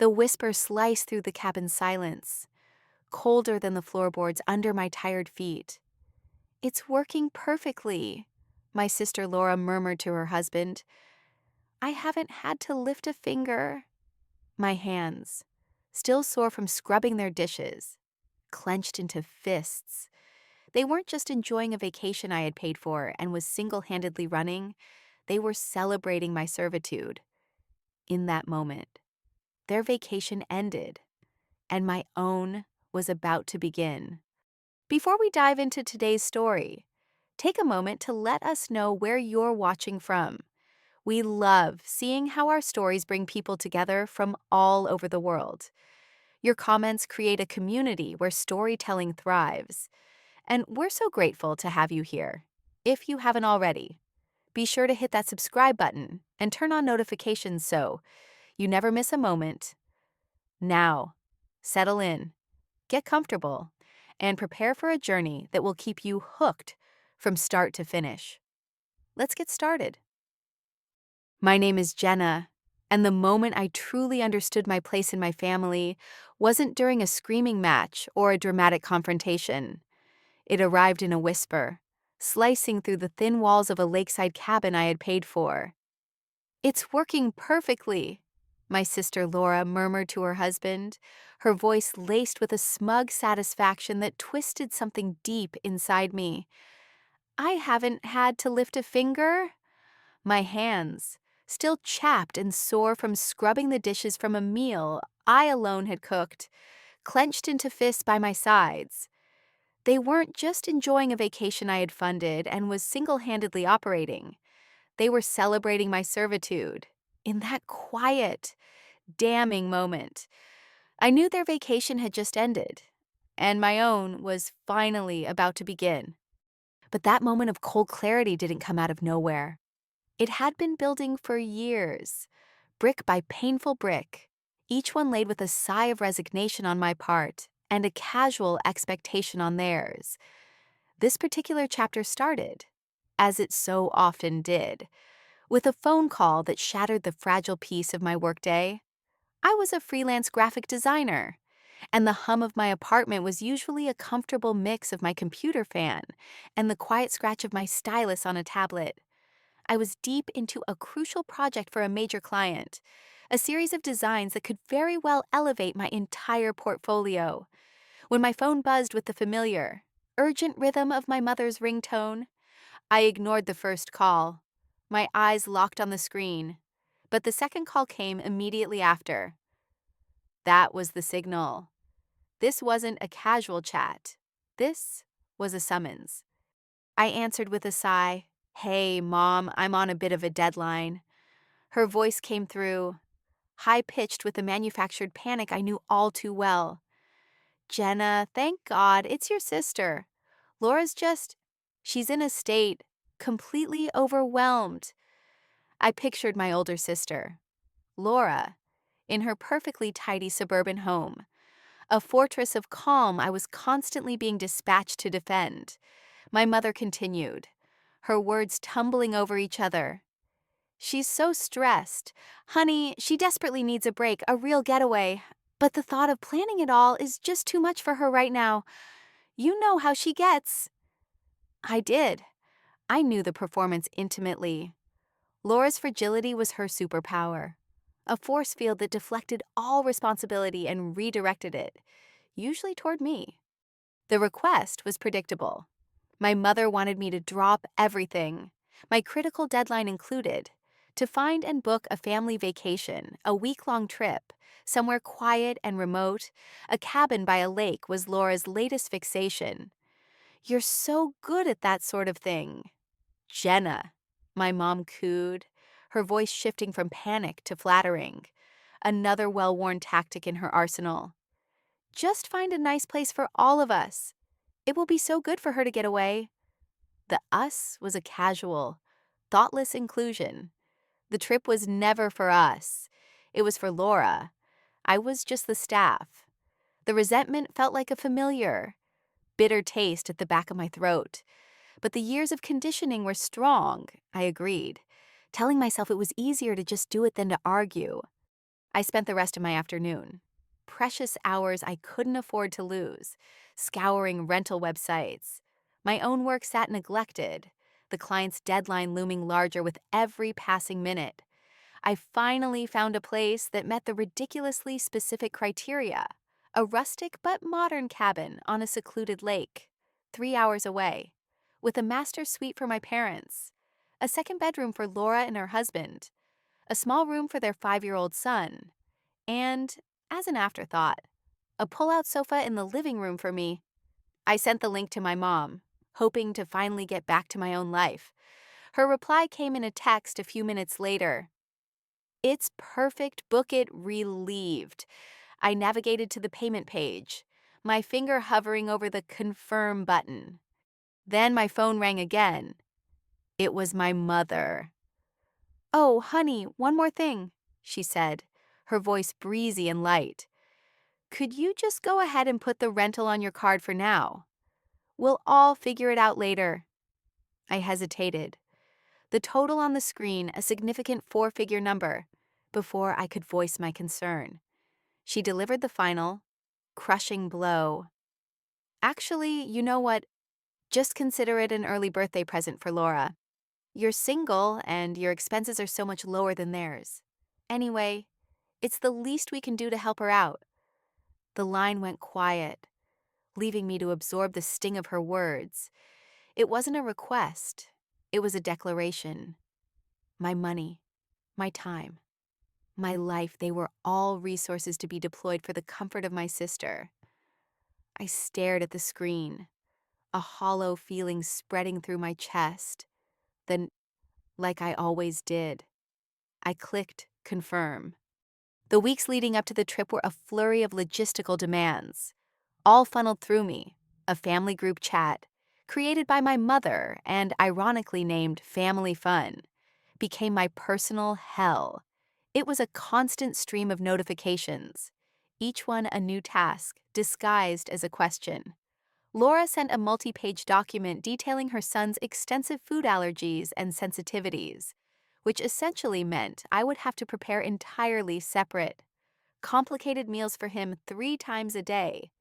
The whisper sliced through the cabin's silence, colder than the floorboards under my tired feet. "It's working perfectly," my sister Laura murmured to her husband. "I haven't had to lift a finger." My hands, still sore from scrubbing their dishes, clenched into fists. They weren't just enjoying a vacation I had paid for and was single-handedly running, they were celebrating my servitude. In that moment, their vacation ended, and my own was about to begin. Before we dive into today's story, take a moment to let us know where you're watching from. We love seeing how our stories bring people together from all over the world. Your comments create a community where storytelling thrives, and we're so grateful to have you here. If you haven't already, be sure to hit that subscribe button and turn on notifications so you never miss a moment. Now, settle in, get comfortable, and prepare for a journey that will keep you hooked from start to finish. Let's get started. My name is Jenna, and the moment I truly understood my place in my family wasn't during a screaming match or a dramatic confrontation. It arrived in a whisper, slicing through the thin walls of a lakeside cabin I had paid for. "It's working perfectly," my sister Laura murmured to her husband, her voice laced with a smug satisfaction that twisted something deep inside me. "I haven't had to lift a finger." My hands, still chapped and sore from scrubbing the dishes from a meal I alone had cooked, clenched into fists by my sides. They weren't just enjoying a vacation I had funded and was single-handedly operating. They were celebrating my servitude. In that quiet, damning moment, I knew their vacation had just ended, and my own was finally about to begin. But that moment of cold clarity didn't come out of nowhere. It had been building for years, brick by painful brick, each one laid with a sigh of resignation on my part and a casual expectation on theirs. This particular chapter started, as it so often did, with a phone call that shattered the fragile peace of my workday. I was a freelance graphic designer, and the hum of my apartment was usually a comfortable mix of my computer fan and the quiet scratch of my stylus on a tablet. I was deep into a crucial project for a major client, a series of designs that could very well elevate my entire portfolio. When my phone buzzed with the familiar, urgent rhythm of my mother's ringtone, I ignored the first call. My eyes locked on the screen, but the second call came immediately after. That was the signal. This wasn't a casual chat. This was a summons. I answered with a sigh. "Hey, Mom, I'm on a bit of a deadline." Her voice came through, high-pitched with the manufactured panic I knew all too well. "Jenna, thank God, it's your sister. Laura's she's in a state, completely overwhelmed." I pictured my older sister, Laura, in her perfectly tidy suburban home, a fortress of calm I was constantly being dispatched to defend. My mother continued, her words tumbling over each other. "She's so stressed. Honey, she desperately needs a break, a real getaway. But the thought of planning it all is just too much for her right now. You know how she gets." I did. I knew the performance intimately. Laura's fragility was her superpower, a force field that deflected all responsibility and redirected it, usually toward me. The request was predictable. My mother wanted me to drop everything, my critical deadline included, to find and book a family vacation, a week-long trip, somewhere quiet and remote. A cabin by a lake was Laura's latest fixation. "You're so good at that sort of thing." "Jenna," my mom cooed, her voice shifting from panic to flattering, another well-worn tactic in her arsenal. "Just find a nice place for all of us. It will be so good for her to get away." The us was a casual, thoughtless inclusion. The trip was never for us. It was for Laura. I was just the staff. The resentment felt like a familiar, bitter taste at the back of my throat. But the years of conditioning were strong, I agreed, telling myself it was easier to just do it than to argue. I spent the rest of my afternoon, precious hours I couldn't afford to lose, scouring rental websites. My own work sat neglected, the client's deadline looming larger with every passing minute. I finally found a place that met the ridiculously specific criteria: a rustic but modern cabin on a secluded lake, 3 hours away, with a master suite for my parents, a second bedroom for Laura and her husband, a small room for their 5-year-old son, and, as an afterthought, a pull-out sofa in the living room for me. I sent the link to my mom, hoping to finally get back to my own life. Her reply came in a text a few minutes later. "It's perfect, book it, relieved." I navigated to the payment page, my finger hovering over the confirm button. Then my phone rang again. It was my mother. "Oh, honey, one more thing," she said, her voice breezy and light. "Could you just go ahead and put the rental on your card for now? We'll all figure it out later." I hesitated, the total on the screen a significant 4-figure number, before I could voice my concern. She delivered the final, crushing blow. "Actually, you know what? Just consider it an early birthday present for Laura. You're single, and your expenses are so much lower than theirs. Anyway, it's the least we can do to help her out." The line went quiet, leaving me to absorb the sting of her words. It wasn't a request. It was a declaration. My money, my time, my life, they were all resources to be deployed for the comfort of my sister. I stared at the screen, a hollow feeling spreading through my chest. Then, like I always did, I clicked confirm. The weeks leading up to the trip were a flurry of logistical demands, all funneled through me: a family group chat, created by my mother and ironically named Family Fun, became my personal hell. It was a constant stream of notifications, each one a new task disguised as a question. Laura sent a multi-page document detailing her son's extensive food allergies and sensitivities, which essentially meant I would have to prepare entirely separate, complicated meals for him 3 times a day.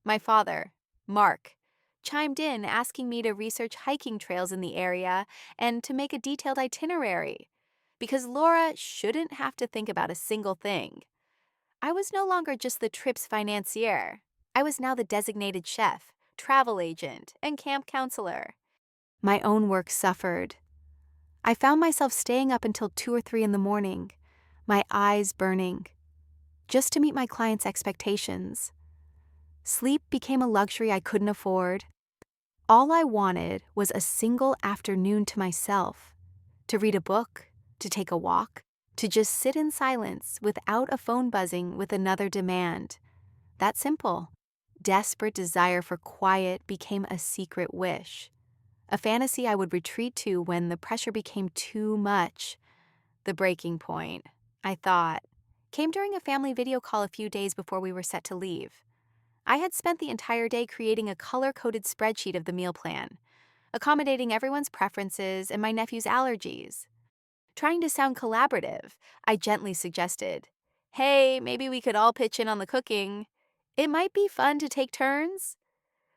My father, Mark, chimed in asking me to research hiking trails in the area and to make a detailed itinerary, because Laura shouldn't have to think about a single thing. I was no longer just the trip's financier. I was now the designated chef, travel agent, and camp counselor. My own work suffered. I found myself staying up until 2 or 3 in the morning, my eyes burning, just to meet my clients' expectations. Sleep became a luxury I couldn't afford. All I wanted was a single afternoon to myself, to read a book, to take a walk, to just sit in silence without a phone buzzing with another demand. That simple. Desperate desire for quiet became a secret wish, a fantasy I would retreat to when the pressure became too much. The breaking point, I thought, came during a family video call a few days before we were set to leave. I had spent the entire day creating a color-coded spreadsheet of the meal plan, accommodating everyone's preferences and my nephew's allergies. Trying to sound collaborative, I gently suggested, "Hey, maybe we could all pitch in on the cooking. It might be fun to take turns."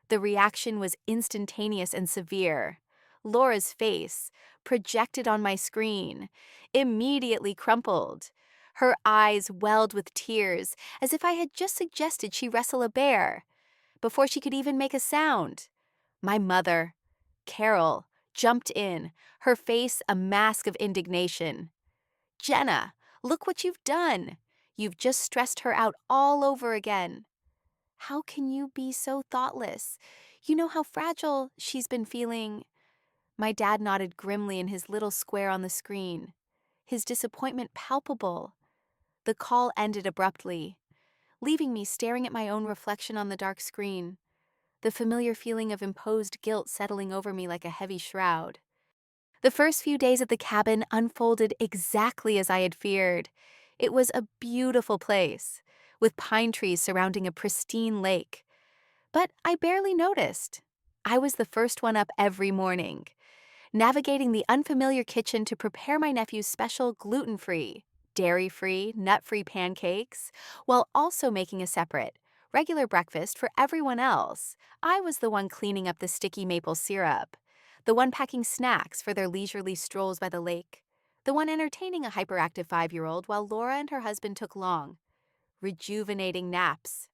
The reaction was instantaneous and severe. Laura's face, projected on my screen, immediately crumpled. Her eyes welled with tears, as if I had just suggested she wrestle a bear, before she could even make a sound. My mother, Carol, jumped in, her face a mask of indignation. "Jenna, look what you've done. You've just stressed her out all over again. How can you be so thoughtless? You know how fragile she's been feeling." My dad nodded grimly in his little square on the screen, his disappointment palpable. The call ended abruptly, leaving me staring at my own reflection on the dark screen, the familiar feeling of imposed guilt settling over me like a heavy shroud. The first few days at the cabin unfolded exactly as I had feared. It was a beautiful place, with pine trees surrounding a pristine lake. But I barely noticed. I was the first one up every morning, navigating the unfamiliar kitchen to prepare my nephew's special gluten-free, dairy-free, nut-free pancakes, while also making a separate, regular breakfast for everyone else. I was the one cleaning up the sticky maple syrup, the one packing snacks for their leisurely strolls by the lake, the one entertaining a hyperactive 5-year-old while Laura and her husband took long, rejuvenating naps.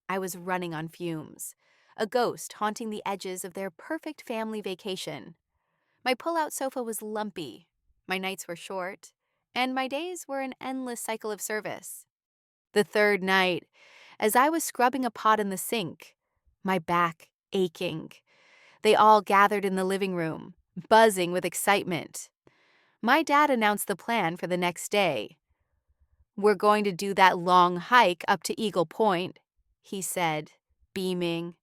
I was running on fumes, a ghost haunting the edges of their perfect family vacation. My pull-out sofa was lumpy, my nights were short, and my days were an endless cycle of service. The third night, as I was scrubbing a pot in the sink, my back aching, they all gathered in the living room, buzzing with excitement. My dad announced the plan for the next day. "We're going to do that long hike up to Eagle Point," he said, beaming.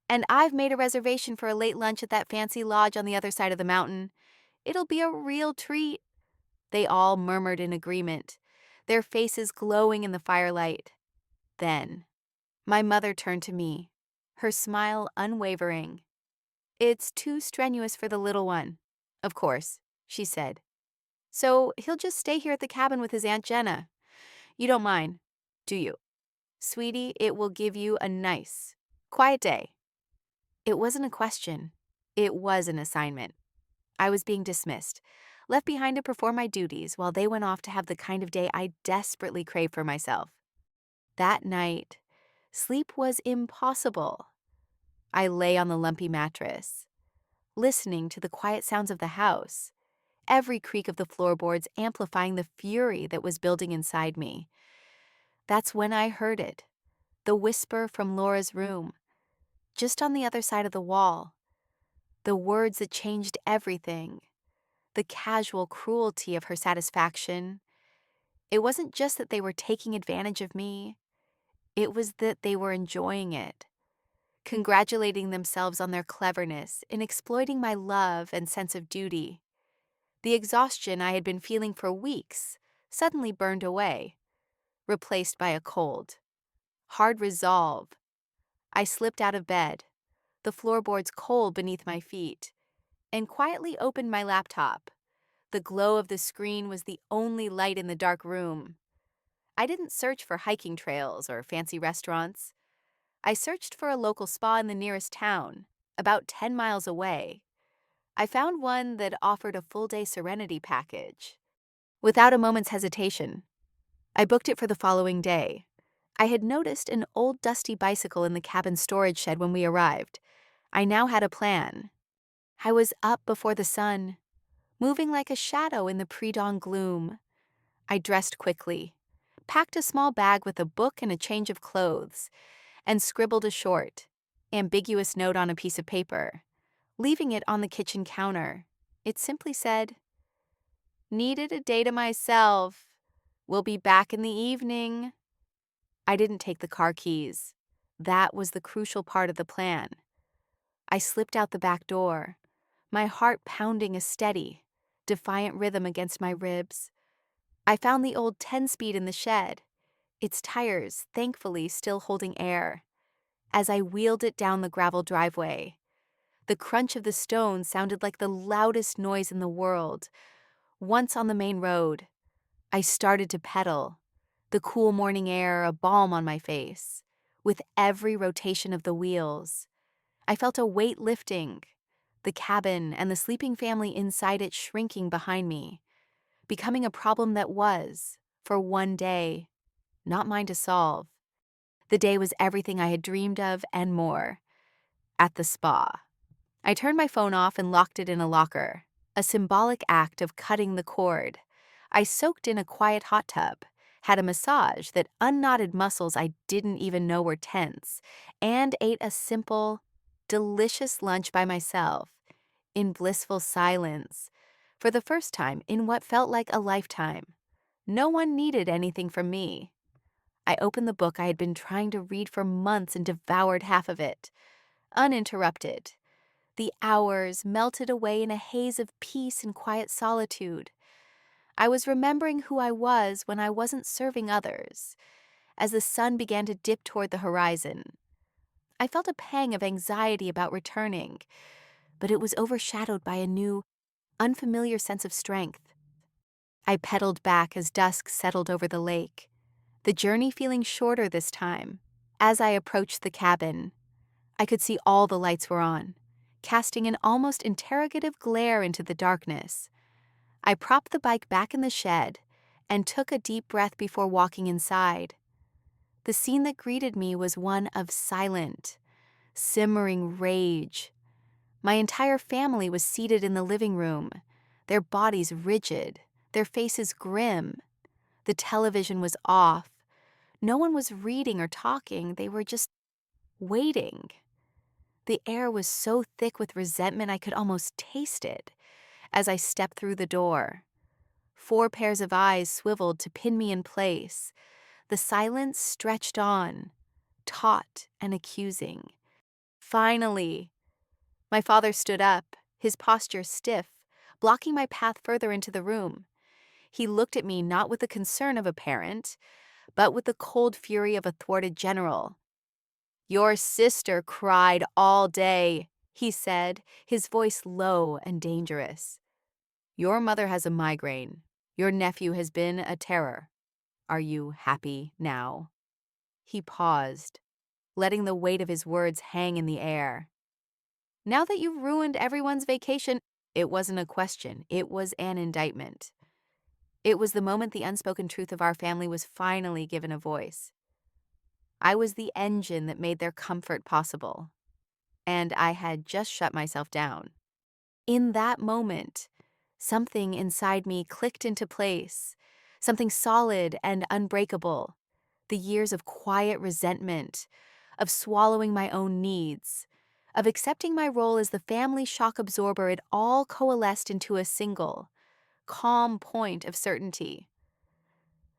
"And I've made a reservation for a late lunch at that fancy lodge on the other side of the mountain. It'll be a real treat." They all murmured in agreement, their faces glowing in the firelight. Then, my mother turned to me, her smile unwavering. "It's too strenuous for the little one, of course," she said. "So he'll just stay here at the cabin with his Aunt Jenna. You don't mind, do you? Sweetie, it will give you a nice, quiet day." It wasn't a question. It was an assignment. I was being dismissed, left behind to perform my duties while they went off to have the kind of day I desperately craved for myself. That night, sleep was impossible. I lay on the lumpy mattress, listening to the quiet sounds of the house, every creak of the floorboards amplifying the fury that was building inside me. That's when I heard it, the whisper from Laura's room, just on the other side of the wall, the words that changed everything, the casual cruelty of her satisfaction. It wasn't just that they were taking advantage of me, it was that they were enjoying it, congratulating themselves on their cleverness in exploiting my love and sense of duty. The exhaustion I had been feeling for weeks suddenly burned away, replaced by a cold, hard resolve. I slipped out of bed, the floorboards cold beneath my feet, and quietly opened my laptop. The glow of the screen was the only light in the dark room. I didn't search for hiking trails or fancy restaurants. I searched for a local spa in the nearest town, about 10 miles away. I found one that offered a full-day serenity package. Without a moment's hesitation, I booked it for the following day. I had noticed an old dusty bicycle in the cabin storage shed when we arrived. I now had a plan. I was up before the sun, moving like a shadow in the pre-dawn gloom. I dressed quickly, packed a small bag with a book and a change of clothes, and scribbled a short, ambiguous note on a piece of paper, leaving it on the kitchen counter. It simply said, "Needed a day to myself. We'll be back in the evening." I didn't take the car keys. That was the crucial part of the plan. I slipped out the back door, my heart pounding a steady, defiant rhythm against my ribs. I found the old 10-speed in the shed, its tires thankfully still holding air. As I wheeled it down the gravel driveway, the crunch of the stones sounded like the loudest noise in the world. Once on the main road, I started to pedal, the cool morning air a balm on my face. With every rotation of the wheels, I felt a weight lifting, the cabin and the sleeping family inside it shrinking behind me, becoming a problem that was, for one day, not mine to solve. The day was everything I had dreamed of and more. At the spa, I turned my phone off and locked it in a locker, a symbolic act of cutting the cord. I soaked in a quiet hot tub, had a massage that unknotted muscles I didn't even know were tense, and ate a simple, delicious lunch by myself, in blissful silence, for the first time in what felt like a lifetime. No one needed anything from me. I opened the book I had been trying to read for months and devoured half of it, uninterrupted. The hours melted away in a haze of peace and quiet solitude. I was remembering who I was when I wasn't serving others. As the sun began to dip toward the horizon, I felt a pang of anxiety about returning, but it was overshadowed by a new, unfamiliar sense of strength. I pedaled back as dusk settled over the lake, the journey feeling shorter this time. As I approached the cabin, I could see all the lights were on, casting an almost interrogative glare into the darkness. I propped the bike back in the shed and took a deep breath before walking inside. The scene that greeted me was one of silent, simmering rage. My entire family was seated in the living room, their bodies rigid, their faces grim. The television was off. No one was reading or talking, they were just waiting. The air was so thick with resentment I could almost taste it as I stepped through the door. 4 pairs of eyes swiveled to pin me in place. The silence stretched on, taut and accusing. Finally, my father stood up, his posture stiff, blocking my path further into the room. He looked at me not with the concern of a parent, but with the cold fury of a thwarted general. "Your sister cried all day," he said, his voice low and dangerous. "Your mother has a migraine. Your nephew has been a terror. Are you happy now?" He paused, letting the weight of his words hang in the air. "Now that you've ruined everyone's vacation," it wasn't a question, it was an indictment. It was the moment the unspoken truth of our family was finally given a voice. I was the engine that made their comfort possible, and I had just shut myself down. In that moment, something inside me clicked into place, something solid and unbreakable. The years of quiet resentment, of swallowing my own needs, of accepting my role as the family shock absorber, it all coalesced into a single, calm point of certainty.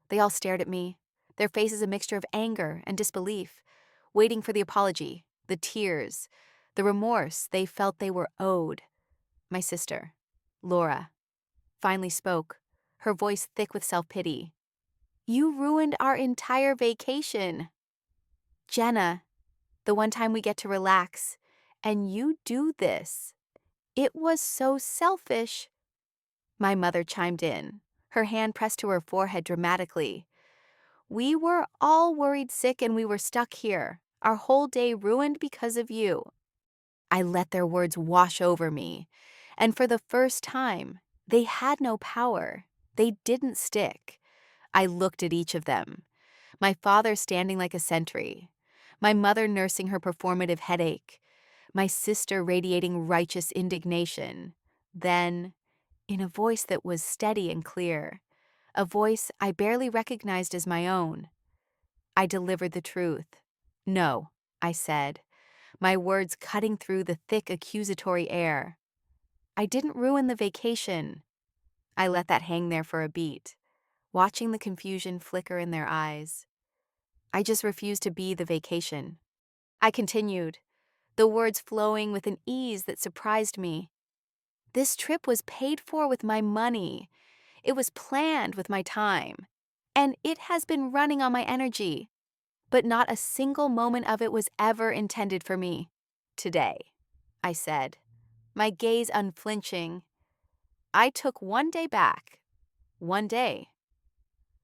They all stared at me, their faces a mixture of anger and disbelief, waiting for the apology, the tears, the remorse they felt they were owed. My sister, Laura, finally spoke, her voice thick with self-pity. "You ruined our entire vacation. Jenna, the one time we get to relax, and you do this. It was so selfish." My mother chimed in, her hand pressed to her forehead dramatically. "We were all worried sick and we were stuck here, our whole day ruined because of you." I let their words wash over me, and for the first time, they had no power. They didn't stick. I looked at each of them, my father standing like a sentry, my mother nursing her performative headache, my sister radiating righteous indignation. Then, in a voice that was steady and clear, a voice I barely recognized as my own, I delivered the truth. "No," I said, my words cutting through the thick accusatory air. "I didn't ruin the vacation." I let that hang there for a beat, watching the confusion flicker in their eyes. "I just refused to be the vacation." I continued, the words flowing with an ease that surprised me. "This trip was paid for with my money. It was planned with my time. And it has been running on my energy. But not a single moment of it was ever intended for me. Today," I said, my gaze unflinching. "I took one day back. One day."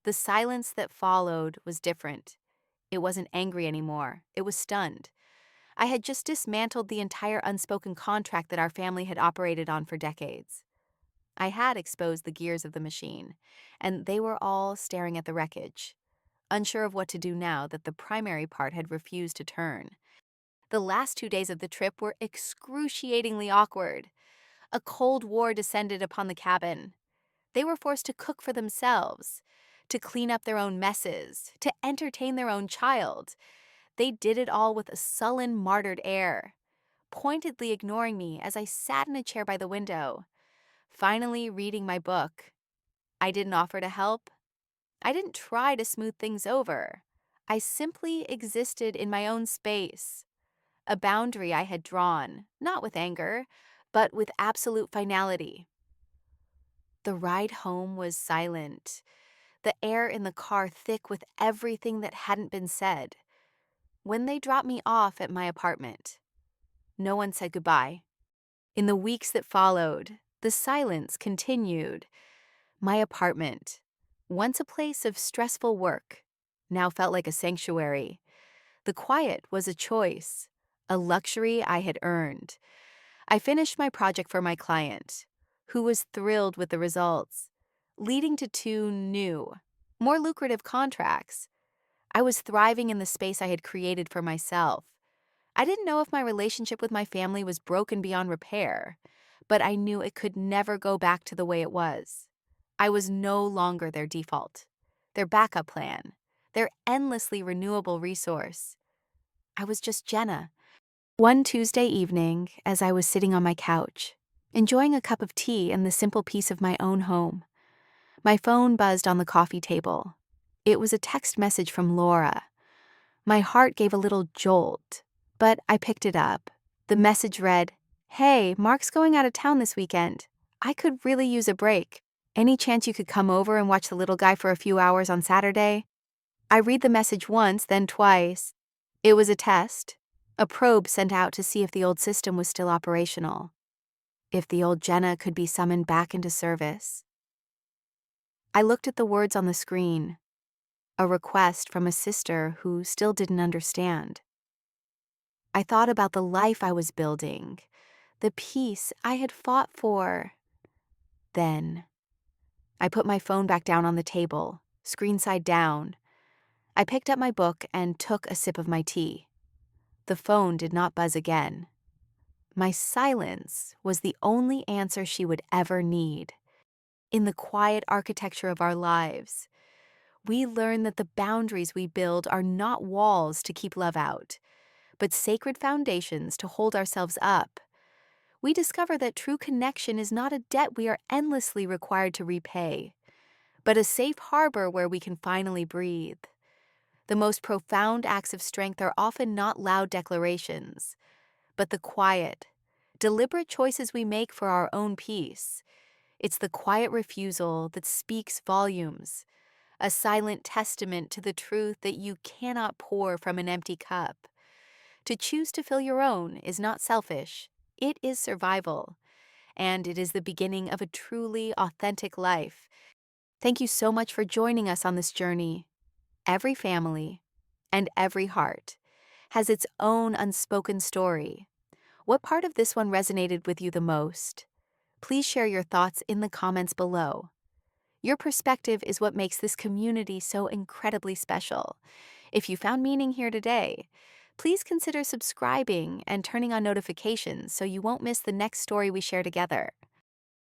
The silence that followed was different. It wasn't angry anymore. It was stunned. I had just dismantled the entire unspoken contract that our family had operated on for decades. I had exposed the gears of the machine, and they were all staring at the wreckage, unsure of what to do now that the primary part had refused to turn. The last 2 days of the trip were excruciatingly awkward. A cold war descended upon the cabin. They were forced to cook for themselves, to clean up their own messes, to entertain their own child. They did it all with a sullen, martyred air, pointedly ignoring me as I sat in a chair by the window, finally reading my book. I didn't offer to help. I didn't try to smooth things over. I simply existed in my own space, a boundary I had drawn, not with anger, but with absolute finality. The ride home was silent, the air in the car thick with everything that hadn't been said. When they dropped me off at my apartment, no one said goodbye. In the weeks that followed, the silence continued, My apartment, once a place of stressful work, now felt like a sanctuary. The quiet was a choice, a luxury I had earned. I finished my project for my client, who was thrilled with the results, leading to two new, more lucrative contracts. I was thriving in the space I had created for myself. I didn't know if my relationship with my family was broken beyond repair, but I knew it could never go back to the way it was. I was no longer their default, their backup plan, their endlessly renewable resource. I was just Jenna. One Tuesday evening, as I was sitting on my couch, enjoying a cup of tea and the simple peace of my own home, my phone buzzed on the coffee table. It was a text message from Laura. My heart gave a little jolt, but I picked it up. The message read, "Hey, Mark's going out of town this weekend. I could really use a break. Any chance you could come over and watch the little guy for a few hours on Saturday?" I read the message once, then twice. It was a test, a probe sent out to see if the old system was still operational, if the old Jenna could be summoned back into service. I looked at the words on the screen, a request from a sister who still didn't understand. I thought about the life I was building, the peace I had fought for. Then, I put my phone back down on the table, screen side down. I picked up my book and took a sip of my tea. The phone did not buzz again. My silence was the only answer she would ever need. In the quiet architecture of our lives, we learn that the boundaries we build are not walls to keep love out, but sacred foundations to hold ourselves up. We discover that true connection is not a debt we are endlessly required to repay, but a safe harbor where we can finally breathe. The most profound acts of strength are often not loud declarations, but the quiet, deliberate choices we make for our own peace. It's the quiet refusal that speaks volumes, a silent testament to the truth that you cannot pour from an empty cup. To choose to fill your own is not selfish, it is survival, and it is the beginning of a truly authentic life. Thank you so much for joining us on this journey. Every family and every heart has its own unspoken story. What part of this one resonated with you the most? Please share your thoughts in the comments below. Your perspective is what makes this community so incredibly special. If you found meaning here today, please consider subscribing and turning on notifications so you won't miss the next story we share together.